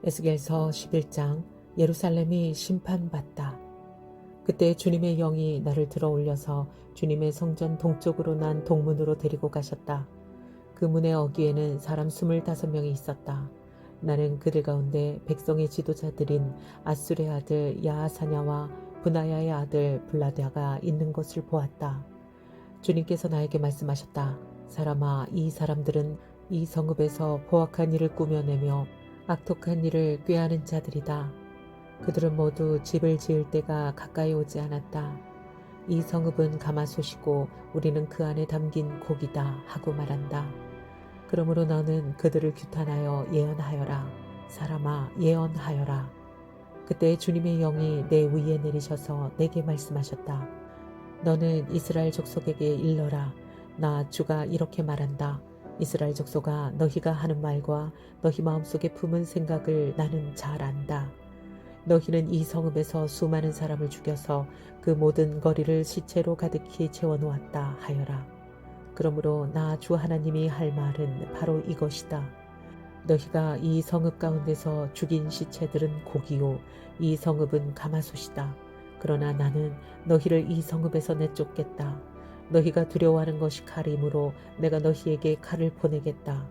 에스겔서 11장. 예루살렘이 심판받다. 그때 주님의 영이 나를 들어 올려서 주님의 성전 동쪽으로 난 동문으로 데리고 가셨다. 그 문의 어귀에는 사람 25명이 있었다. 나는 그들 가운데 백성의 지도자들인 아술의 아들 야하사냐와 브나야의 아들 블라드아가 있는 것을 보았다. 주님께서 나에게 말씀하셨다. 사람아, 이 사람들은 이 성읍에서 포악한 일을 꾸며내며 악독한 일을 꾀하는 자들이다. 그들은 모두 집을 지을 때가 가까이 오지 않았다. 이 성읍은 가마솥이고 우리는 그 안에 담긴 고기다 하고 말한다. 그러므로 너는 그들을 규탄하여 예언하여라. 사람아, 예언하여라. 그때 주님의 영이 내 위에 내리셔서 내게 말씀하셨다. 너는 이스라엘 족속에게 일러라. 나 주가 이렇게 말한다. 이스라엘 족속아, 너희가 하는 말과 너희 마음속에 품은 생각을 나는 잘 안다. 너희는 이 성읍에서 수많은 사람을 죽여서 그 모든 거리를 시체로 가득히 채워놓았다 하여라. 그러므로 나 주 하나님이 할 말은 바로 이것이다. 너희가 이 성읍 가운데서 죽인 시체들은 고기요, 이 성읍은 가마솥이다. 그러나 나는 너희를 이 성읍에서 내쫓겠다. 너희가 두려워하는 것이 칼이므로 내가 너희에게 칼을 보내겠다.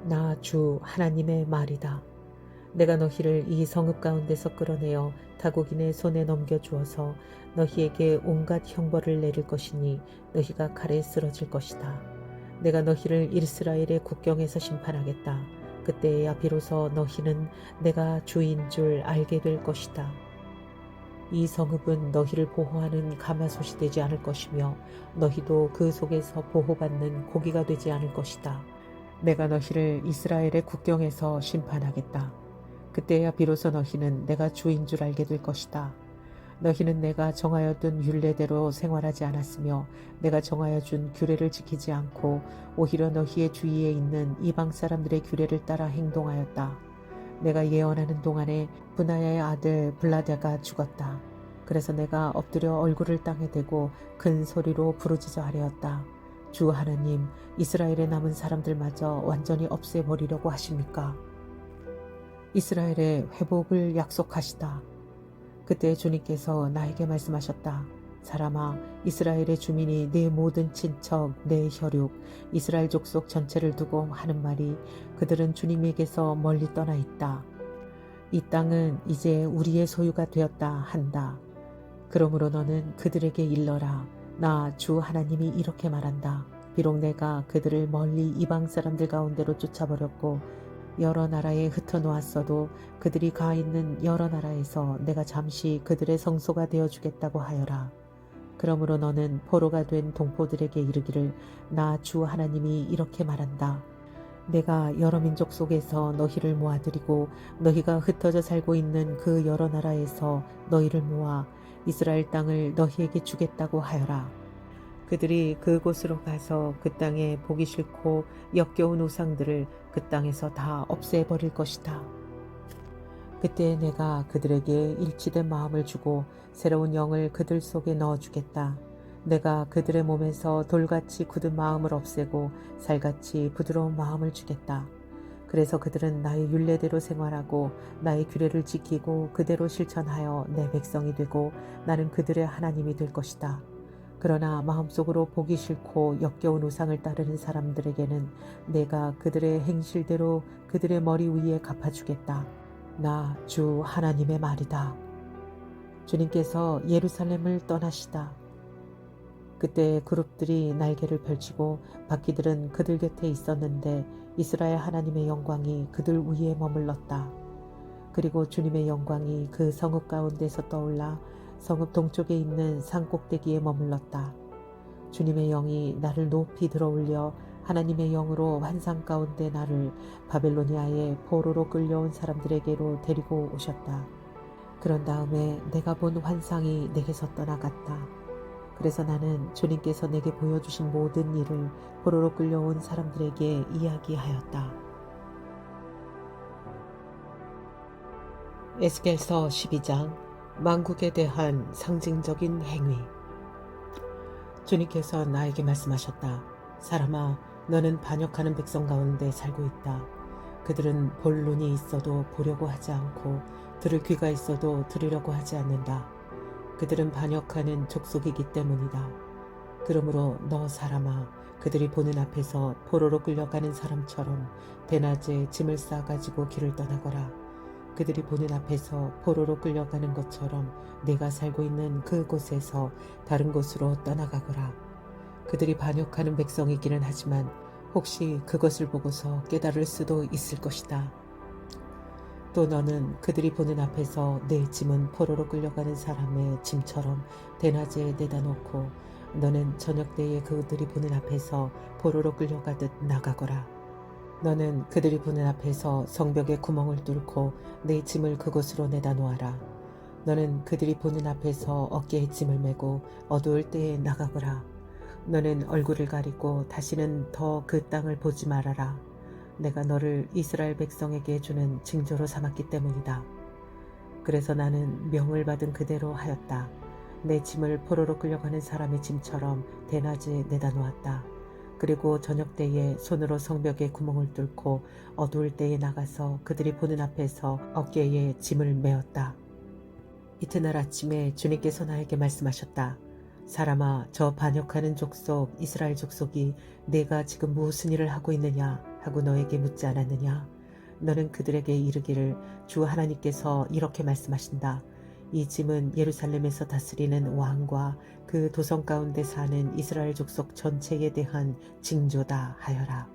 나 주 하나님의 말이다. 내가 너희를 이 성읍 가운데서 끌어내어 타국인의 손에 넘겨주어서 너희에게 온갖 형벌을 내릴 것이니 너희가 칼에 쓰러질 것이다. 내가 너희를 이스라엘의 국경에서 심판하겠다. 그때야 비로소 너희는 내가 주인 줄 알게 될 것이다. 이 성읍은 너희를 보호하는 가마솥이 되지 않을 것이며 너희도 그 속에서 보호받는 고기가 되지 않을 것이다. 내가 너희를 이스라엘의 국경에서 심판하겠다. 그때야 비로소 너희는 내가 주인 줄 알게 될 것이다. 너희는 내가 정하여 둔 율례대로 생활하지 않았으며 내가 정하여 준 규례를 지키지 않고 오히려 너희의 주위에 있는 이방 사람들의 규례를 따라 행동하였다. 내가 예언하는 동안에 브나야의 아들 블라드아가 죽었다. 그래서 내가 엎드려 얼굴을 땅에 대고 큰 소리로 부르짖어 아뢰었다. 주 하나님, 이스라엘에 남은 사람들마저 완전히 없애버리려고 하십니까? 이스라엘의 회복을 약속하시다. 그때 주님께서 나에게 말씀하셨다. 사람아, 이스라엘의 주민이 내 모든 친척, 내 혈육, 이스라엘 족속 전체를 두고 하는 말이 그들은 주님에게서 멀리 떠나 있다. 이 땅은 이제 우리의 소유가 되었다 한다. 그러므로 너는 그들에게 일러라. 나 주 하나님이 이렇게 말한다. 비록 내가 그들을 멀리 이방 사람들 가운데로 쫓아버렸고 여러 나라에 흩어놓았어도 그들이 가 있는 여러 나라에서 내가 잠시 그들의 성소가 되어주겠다고 하여라. 그러므로 너는 포로가 된 동포들에게 이르기를 나 주 하나님이 이렇게 말한다. 내가 여러 민족 속에서 너희를 모아들이고 너희가 흩어져 살고 있는 그 여러 나라에서 너희를 모아 이스라엘 땅을 너희에게 주겠다고 하여라. 그들이 그곳으로 가서 그 땅에 보기 싫고 역겨운 우상들을 그 땅에서 다 없애버릴 것이다. 그때 내가 그들에게 일치된 마음을 주고 새로운 영을 그들 속에 넣어주겠다. 내가 그들의 몸에서 돌같이 굳은 마음을 없애고 살같이 부드러운 마음을 주겠다. 그래서 그들은 나의 율례대로 생활하고 나의 규례를 지키고 그대로 실천하여 내 백성이 되고 나는 그들의 하나님이 될 것이다. 그러나 마음속으로 보기 싫고 역겨운 우상을 따르는 사람들에게는 내가 그들의 행실대로 그들의 머리 위에 갚아주겠다. 나 주 하나님의 말이다. 주님께서 예루살렘을 떠나시다. 그때 그룹들이 날개를 펼치고 바퀴들은 그들 곁에 있었는데 이스라엘 하나님의 영광이 그들 위에 머물렀다. 그리고 주님의 영광이 그 성읍 가운데서 떠올라 성읍 동쪽에 있는 산 꼭대기에 머물렀다. 주님의 영이 나를 높이 들어올려 하나님의 영으로 환상 가운데 나를 바벨로니아의 포로로 끌려온 사람들에게로 데리고 오셨다. 그런 다음에 내가 본 환상이 내게서 떠나갔다. 그래서 나는 주님께서 내게 보여주신 모든 일을 포로로 끌려온 사람들에게 이야기하였다. 에스겔서 12장. 만국에 대한 상징적인 행위. 주님께서 나에게 말씀하셨다. 사람아, 너는 반역하는 백성 가운데 살고 있다. 그들은 볼 눈이 있어도 보려고 하지 않고 들을 귀가 있어도 들으려고 하지 않는다. 그들은 반역하는 족속이기 때문이다. 그러므로 너 사람아, 그들이 보는 앞에서 포로로 끌려가는 사람처럼 대낮에 짐을 싸가지고 길을 떠나거라. 그들이 보는 앞에서 포로로 끌려가는 것처럼 내가 살고 있는 그곳에서 다른 곳으로 떠나가거라. 그들이 반역하는 백성이기는 하지만 혹시 그것을 보고서 깨달을 수도 있을 것이다. 또 너는 그들이 보는 앞에서 내 짐은 포로로 끌려가는 사람의 짐처럼 대낮에 내다 놓고 너는 저녁 때에 그들이 보는 앞에서 포로로 끌려가듯 나가거라. 너는 그들이 보는 앞에서 성벽에 구멍을 뚫고 내 짐을 그곳으로 내다 놓아라. 너는 그들이 보는 앞에서 어깨에 짐을 메고 어두울 때에 나가거라. 너는 얼굴을 가리고 다시는 더 그 땅을 보지 말아라. 내가 너를 이스라엘 백성에게 주는 징조로 삼았기 때문이다. 그래서 나는 명을 받은 그대로 하였다. 내 짐을 포로로 끌려가는 사람의 짐처럼 대낮에 내다 놓았다. 그리고 저녁 때에 손으로 성벽에 구멍을 뚫고 어두울 때에 나가서 그들이 보는 앞에서 어깨에 짐을 메었다. 이튿날 아침에 주님께서 나에게 말씀하셨다. 사람아, 저 반역하는 족속 이스라엘 족속이 내가 지금 무슨 일을 하고 있느냐 하고 너에게 묻지 않았느냐. 너는 그들에게 이르기를 주 하나님께서 이렇게 말씀하신다. 이 짐은 예루살렘에서 다스리는 왕과 그 도성 가운데 사는 이스라엘 족속 전체에 대한 징조다 하여라.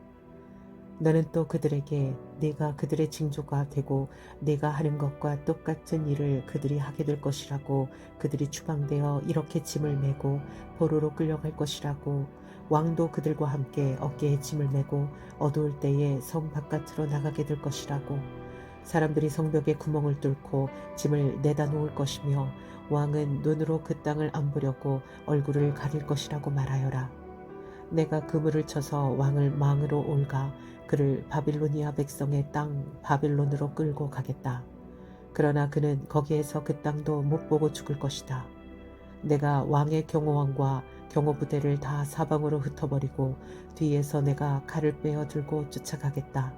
너는 또 그들에게 내가 그들의 징조가 되고 내가 하는 것과 똑같은 일을 그들이 하게 될 것이라고, 그들이 추방되어 이렇게 짐을 메고 포로로 끌려갈 것이라고, 왕도 그들과 함께 어깨에 짐을 메고 어두울 때에 성 바깥으로 나가게 될 것이라고, 사람들이 성벽에 구멍을 뚫고 짐을 내다 놓을 것이며 왕은 눈으로 그 땅을 안 보려고 얼굴을 가릴 것이라고 말하여라. 내가 그물을 쳐서 왕을 망으로 올가 그를 바빌로니아 백성의 땅 바빌론으로 끌고 가겠다. 그러나 그는 거기에서 그 땅도 못 보고 죽을 것이다. 내가 왕의 경호원과 경호부대를 다 사방으로 흩어버리고 뒤에서 내가 칼을 빼어 들고 쫓아가겠다.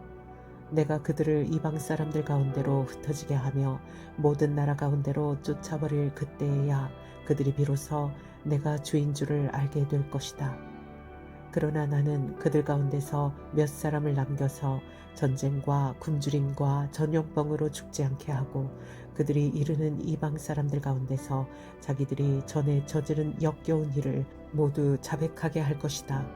내가 그들을 이방 사람들 가운데로 흩어지게 하며 모든 나라 가운데로 쫓아버릴 그때에야 그들이 비로소 내가 주인 줄을 알게 될 것이다. 그러나 나는 그들 가운데서 몇 사람을 남겨서 전쟁과 굶주림과 전염병으로 죽지 않게 하고 그들이 이르는 이방 사람들 가운데서 자기들이 전에 저지른 역겨운 일을 모두 자백하게 할 것이다.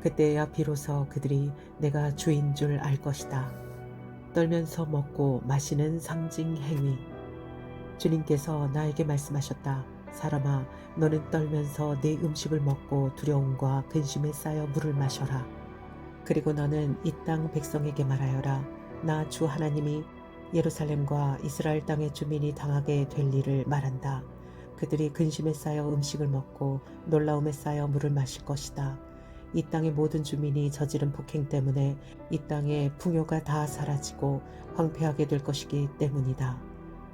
그때야 비로소 그들이 내가 주인 줄 알 것이다. 떨면서 먹고 마시는 상징 행위. 주님께서 나에게 말씀하셨다. 사람아, 너는 떨면서 내 음식을 먹고 두려움과 근심에 쌓여 물을 마셔라. 그리고 너는 이 땅 백성에게 말하여라. 나 주 하나님이 예루살렘과 이스라엘 땅의 주민이 당하게 될 일을 말한다. 그들이 근심에 쌓여 음식을 먹고 놀라움에 쌓여 물을 마실 것이다. 이 땅의 모든 주민이 저지른 폭행 때문에 이 땅의 풍요가 다 사라지고 황폐하게 될 것이기 때문이다.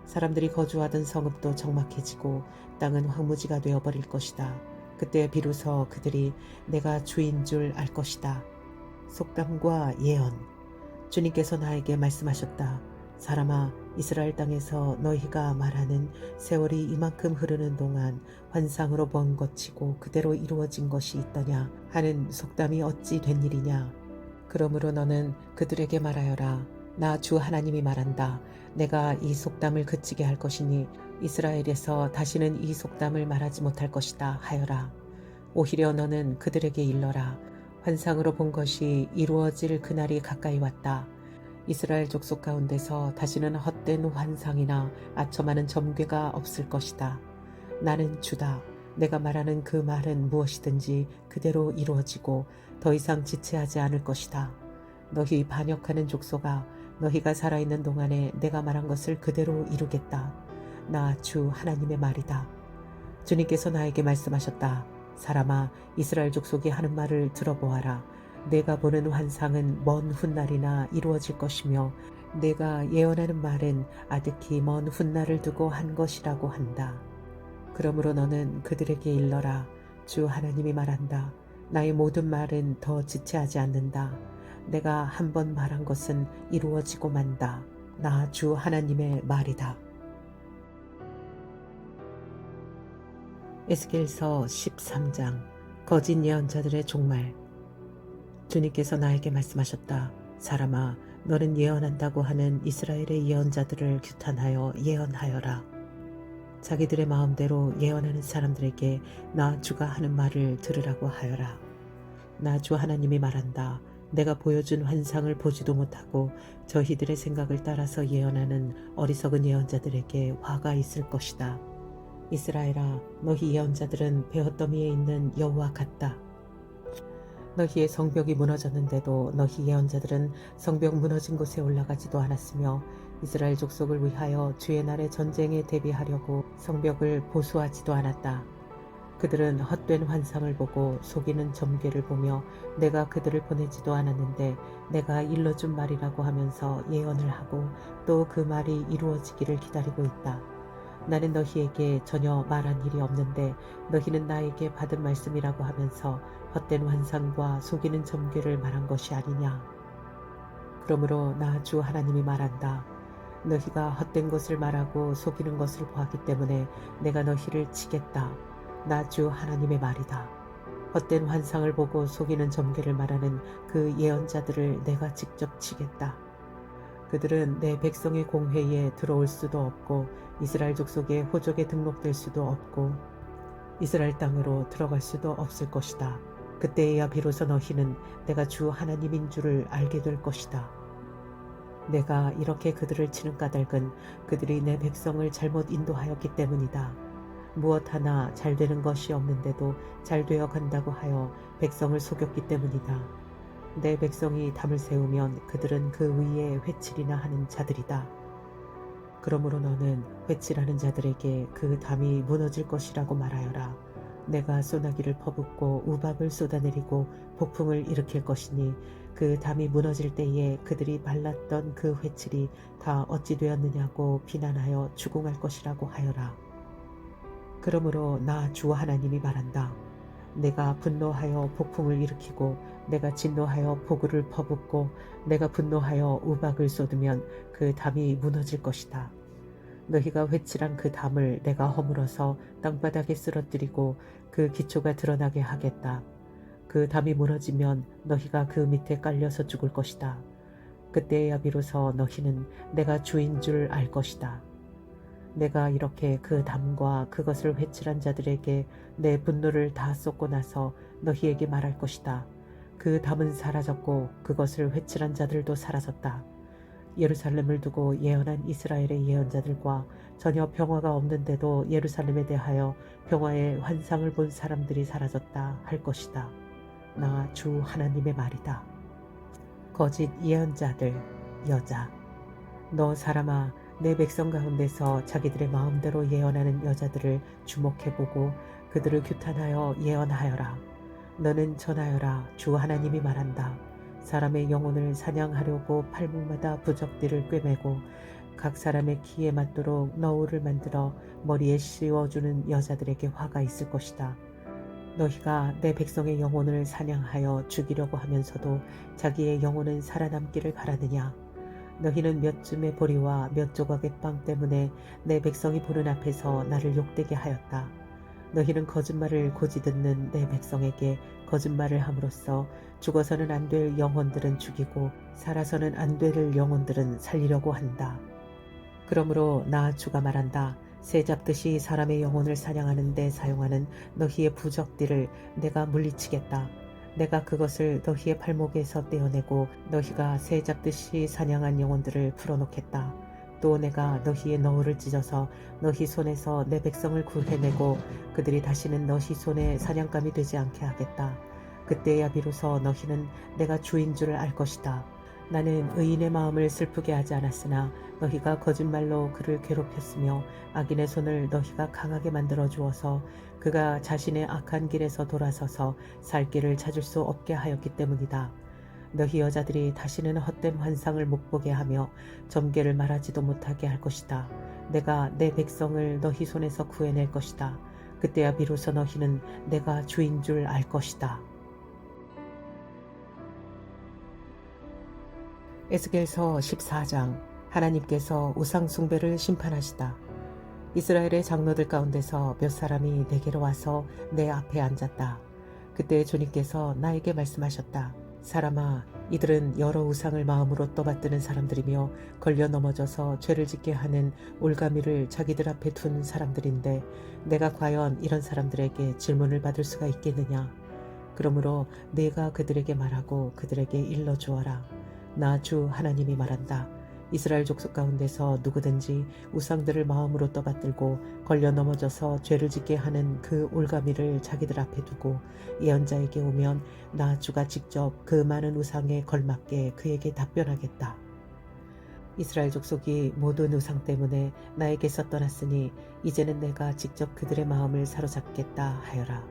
사람들이 거주하던 성읍도 적막해지고 땅은 황무지가 되어버릴 것이다. 그때 비로소 그들이 내가 주인 줄 알 것이다. 속담과 예언. 주님께서 나에게 말씀하셨다. 사람아, 이스라엘 땅에서 너희가 말하는 세월이 이만큼 흐르는 동안 환상으로 본 것치고 그대로 이루어진 것이 있더냐 하는 속담이 어찌 된 일이냐. 그러므로 너는 그들에게 말하여라. 나 주 하나님이 말한다. 내가 이 속담을 그치게 할 것이니 이스라엘에서 다시는 이 속담을 말하지 못할 것이다 하여라. 오히려 너는 그들에게 일러라. 환상으로 본 것이 이루어질 그날이 가까이 왔다. 이스라엘 족속 가운데서 다시는 헛된 환상이나 아첨하는 점괘가 없을 것이다. 나는 주다. 내가 말하는 그 말은 무엇이든지 그대로 이루어지고 더 이상 지체하지 않을 것이다. 너희 반역하는 족속아, 너희가 살아있는 동안에 내가 말한 것을 그대로 이루겠다. 나 주 하나님의 말이다. 주님께서 나에게 말씀하셨다. 사람아, 이스라엘 족속이 하는 말을 들어보아라. 내가 보는 환상은 먼 훗날이나 이루어질 것이며 내가 예언하는 말은 아득히 먼 훗날을 두고 한 것이라고 한다. 그러므로 너는 그들에게 일러라. 주 하나님이 말한다. 나의 모든 말은 더 지체하지 않는다. 내가 한 번 말한 것은 이루어지고 만다. 나 주 하나님의 말이다. 에스겔서 13장 거짓 예언자들의 종말. 주님께서 나에게 말씀하셨다. 사람아, 너는 예언한다고 하는 이스라엘의 예언자들을 규탄하여 예언하여라. 자기들의 마음대로 예언하는 사람들에게 나 주가 하는 말을 들으라고 하여라. 나 주 하나님이 말한다. 내가 보여준 환상을 보지도 못하고 저희들의 생각을 따라서 예언하는 어리석은 예언자들에게 화가 있을 것이다. 이스라엘아, 너희 예언자들은 베어더미에 있는 여호와 같다. 너희의 성벽이 무너졌는데도 너희 예언자들은 성벽 무너진 곳에 올라가지도 않았으며 이스라엘 족속을 위하여 주의 날의 전쟁에 대비하려고 성벽을 보수하지도 않았다. 그들은 헛된 환상을 보고 속이는 점괘를 보며 내가 그들을 보내지도 않았는데 내가 일러준 말이라고 하면서 예언을 하고 또 그 말이 이루어지기를 기다리고 있다. 나는 너희에게 전혀 말한 일이 없는데 너희는 나에게 받은 말씀이라고 하면서 헛된 환상과 속이는 점괘를 말한 것이 아니냐. 그러므로 나 주 하나님이 말한다. 너희가 헛된 것을 말하고 속이는 것을 보았기 때문에 내가 너희를 치겠다. 나 주 하나님의 말이다. 헛된 환상을 보고 속이는 점괘를 말하는 그 예언자들을 내가 직접 치겠다. 그들은 내 백성의 공회에 들어올 수도 없고 이스라엘 족속의 호족에 등록될 수도 없고 이스라엘 땅으로 들어갈 수도 없을 것이다. 그때에야 비로소 너희는 내가 주 하나님인 줄을 알게 될 것이다. 내가 이렇게 그들을 치는 까닭은 그들이 내 백성을 잘못 인도하였기 때문이다. 무엇 하나 잘 되는 것이 없는데도 잘 되어 간다고 하여 백성을 속였기 때문이다. 내 백성이 담을 세우면 그들은 그 위에 회칠이나 하는 자들이다. 그러므로 너는 회칠하는 자들에게 그 담이 무너질 것이라고 말하여라. 내가 소나기를 퍼붓고 우박을 쏟아내리고 폭풍을 일으킬 것이니 그 담이 무너질 때에 그들이 발랐던 그 회칠이 다 어찌 되었느냐고 비난하여 추궁할 것이라고 하여라. 그러므로 나 주 하나님이 말한다. 내가 분노하여 폭풍을 일으키고 내가 진노하여 폭우를 퍼붓고 내가 분노하여 우박을 쏟으면 그 담이 무너질 것이다. 너희가 회칠한 그 담을 내가 허물어서 땅바닥에 쓰러뜨리고 그 기초가 드러나게 하겠다. 그 담이 무너지면 너희가 그 밑에 깔려서 죽을 것이다. 그때야 비로소 너희는 내가 주인 줄 알 것이다. 내가 이렇게 그 담과 그것을 회칠한 자들에게 내 분노를 다 쏟고 나서 너희에게 말할 것이다. 그 담은 사라졌고 그것을 회칠한 자들도 사라졌다. 예루살렘을 두고 예언한 이스라엘의 예언자들과 전혀 평화가 없는데도 예루살렘에 대하여 평화의 환상을 본 사람들이 사라졌다 할 것이다. 나 주 하나님의 말이다. 거짓 예언자들 여자. 너 사람아, 내 백성 가운데서 자기들의 마음대로 예언하는 여자들을 주목해보고 그들을 규탄하여 예언하여라. 너는 전하여라. 주 하나님이 말한다. 사람의 영혼을 사냥하려고 팔목마다 부적들을 꿰매고 각 사람의 키에 맞도록 너울을 만들어 머리에 씌워주는 여자들에게 화가 있을 것이다. 너희가 내 백성의 영혼을 사냥하여 죽이려고 하면서도 자기의 영혼은 살아남기를 바라느냐. 너희는 몇 줌의 보리와 몇 조각의 빵 때문에 내 백성이 보는 앞에서 나를 욕되게 하였다. 너희는 거짓말을 고지 듣는 내 백성에게 거짓말을 함으로써 죽어서는 안 될 영혼들은 죽이고 살아서는 안 될 영혼들은 살리려고 한다. 그러므로 나 주가 말한다. 새 잡듯이 사람의 영혼을 사냥하는 데 사용하는 너희의 부적들을 내가 물리치겠다. 내가 그것을 너희의 발목에서 떼어내고 너희가 새 잡듯이 사냥한 영혼들을 풀어놓겠다. 또 내가 너희의 너울을 찢어서 너희 손에서 내 백성을 구해내고 그들이 다시는 너희 손에 사냥감이 되지 않게 하겠다. 그때야 비로소 너희는 내가 주인 줄을 알 것이다. 나는 의인의 마음을 슬프게 하지 않았으나 너희가 거짓말로 그를 괴롭혔으며 악인의 손을 너희가 강하게 만들어 주어서 그가 자신의 악한 길에서 돌아서서 살 길을 찾을 수 없게 하였기 때문이다. 너희 여자들이 다시는 헛된 환상을 못 보게 하며 점괘를 말하지도 못하게 할 것이다. 내가 내 백성을 너희 손에서 구해낼 것이다. 그때야 비로소 너희는 내가 주인 줄 알 것이다. 에스겔서 14장. 하나님께서 우상 숭배를 심판하시다. 이스라엘의 장로들 가운데서 몇 사람이 내게로 와서 내 앞에 앉았다. 그때 주님께서 나에게 말씀하셨다. 사람아, 이들은 여러 우상을 마음으로 떠받드는 사람들이며 걸려 넘어져서 죄를 짓게 하는 올가미를 자기들 앞에 둔 사람들인데 내가 과연 이런 사람들에게 질문을 받을 수가 있겠느냐. 그러므로 내가 그들에게 말하고 그들에게 일러주어라. 나 주 하나님이 말한다. 이스라엘 족속 가운데서 누구든지 우상들을 마음으로 떠받들고 걸려 넘어져서 죄를 짓게 하는 그 올가미를 자기들 앞에 두고 예언자에게 오면 나 주가 직접 그 많은 우상에 걸맞게 그에게 답변하겠다. 이스라엘 족속이 모든 우상 때문에 나에게서 떠났으니 이제는 내가 직접 그들의 마음을 사로잡겠다 하여라.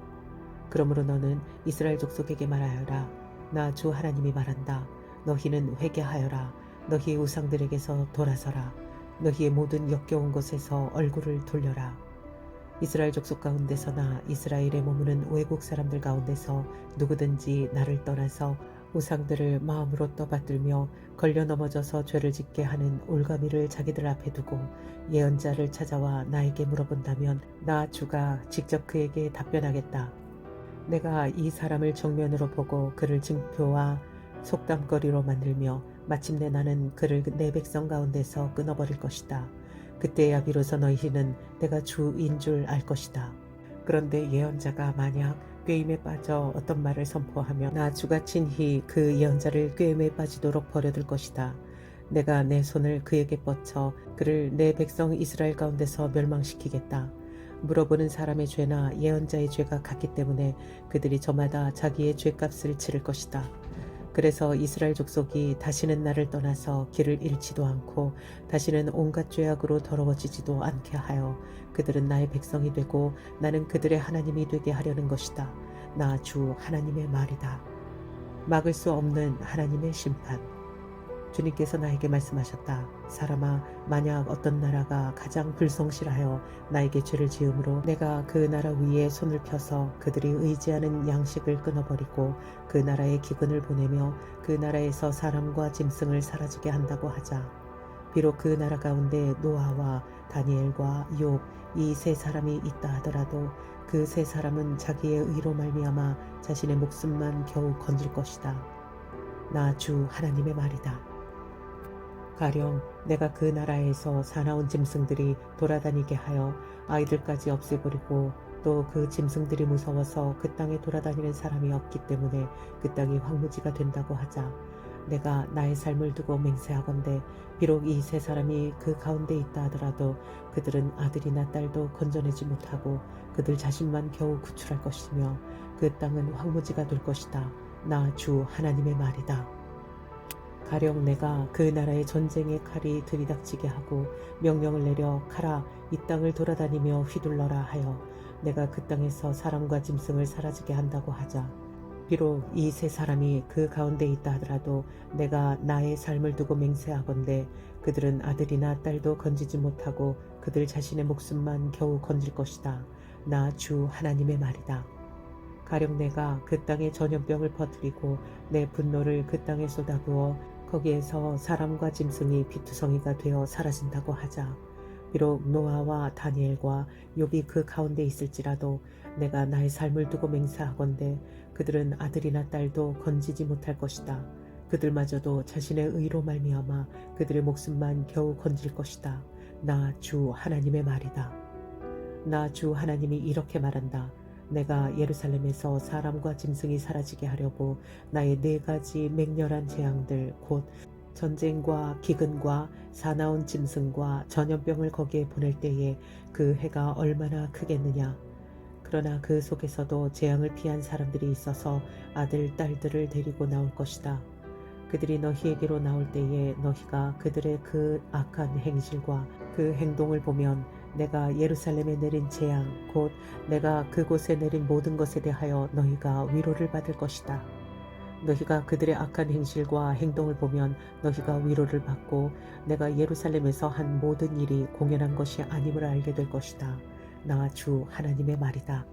그러므로 너는 이스라엘 족속에게 말하여라. 나 주 하나님이 말한다. 너희는 회개하여라. 너희의 우상들에게서 돌아서라. 너희의 모든 역겨운 곳에서 얼굴을 돌려라. 이스라엘 족속 가운데서나 이스라엘에 머무는 외국 사람들 가운데서 누구든지 나를 떠나서 우상들을 마음으로 떠받들며 걸려 넘어져서 죄를 짓게 하는 올가미를 자기들 앞에 두고 예언자를 찾아와 나에게 물어본다면 나 주가 직접 그에게 답변하겠다. 내가 이 사람을 정면으로 보고 그를 증표와 속담거리로 만들며 마침내 나는 그를 내 백성 가운데서 끊어버릴 것이다. 그때야 비로소 너희는 내가 주인 줄 알 것이다. 그런데 예언자가 만약 꾀임에 빠져 어떤 말을 선포하면 나 주가 친히 그 예언자를 꾀임에 빠지도록 버려둘 것이다. 내가 내 손을 그에게 뻗쳐 그를 내 백성 이스라엘 가운데서 멸망시키겠다. 물어보는 사람의 죄나 예언자의 죄가 같기 때문에 그들이 저마다 자기의 죄값을 치를 것이다. 그래서 이스라엘 족속이 다시는 나를 떠나서 길을 잃지도 않고 다시는 온갖 죄악으로 더러워지지도 않게 하여 그들은 나의 백성이 되고 나는 그들의 하나님이 되게 하려는 것이다. 나 주 하나님의 말이다. 막을 수 없는 하나님의 심판. 주님께서 나에게 말씀하셨다. 사람아, 만약 어떤 나라가 가장 불성실하여 나에게 죄를 지음으로 내가 그 나라 위에 손을 펴서 그들이 의지하는 양식을 끊어버리고 그 나라에 기근을 보내며 그 나라에서 사람과 짐승을 사라지게 한다고 하자. 비록 그 나라 가운데 노아와 다니엘과 욥 이 세 사람이 있다 하더라도 그 세 사람은 자기의 의로 말미암아 자신의 목숨만 겨우 건질 것이다. 나 주 하나님의 말이다. 가령 내가 그 나라에서 사나운 짐승들이 돌아다니게 하여 아이들까지 없애버리고 또 그 짐승들이 무서워서 그 땅에 돌아다니는 사람이 없기 때문에 그 땅이 황무지가 된다고 하자. 내가 나의 삶을 두고 맹세하건대 비록 이 세 사람이 그 가운데 있다 하더라도 그들은 아들이나 딸도 건져내지 못하고 그들 자신만 겨우 구출할 것이며 그 땅은 황무지가 될 것이다. 나 주 하나님의 말이다. 가령 내가 그 나라의 전쟁의 칼이 들이닥치게 하고 명령을 내려 가라 이 땅을 돌아다니며 휘둘러라 하여 내가 그 땅에서 사람과 짐승을 사라지게 한다고 하자. 비록 이 세 사람이 그 가운데 있다 하더라도 내가 나의 삶을 두고 맹세하건대 그들은 아들이나 딸도 건지지 못하고 그들 자신의 목숨만 겨우 건질 것이다. 나 주 하나님의 말이다. 가령 내가 그 땅에 전염병을 퍼뜨리고 내 분노를 그 땅에 쏟아부어 거기에서 사람과 짐승이 피투성이가 되어 사라진다고 하자. 비록 노아와 다니엘과 욥이 그 가운데 있을지라도 내가 나의 삶을 두고 맹세하건대 그들은 아들이나 딸도 건지지 못할 것이다. 그들마저도 자신의 의로 말미암아 그들의 목숨만 겨우 건질 것이다. 나 주 하나님의 말이다. 나 주 하나님이 이렇게 말한다. 내가 예루살렘에서 사람과 짐승이 사라지게 하려고 나의 4가지 맹렬한 재앙들 곧 전쟁과 기근과 사나운 짐승과 전염병을 거기에 보낼 때에 그 해가 얼마나 크겠느냐. 그러나 그 속에서도 재앙을 피한 사람들이 있어서 아들 딸들을 데리고 나올 것이다. 그들이 너희에게로 나올 때에 너희가 그들의 그 악한 행실과 그 행동을 보면 내가 예루살렘에 내린 재앙 곧 내가 그곳에 내린 모든 것에 대하여 너희가 위로를 받을 것이다. 너희가 그들의 악한 행실과 행동을 보면 너희가 위로를 받고 내가 예루살렘에서 한 모든 일이 공연한 것이 아님을 알게 될 것이다. 나 주 하나님의 말이다.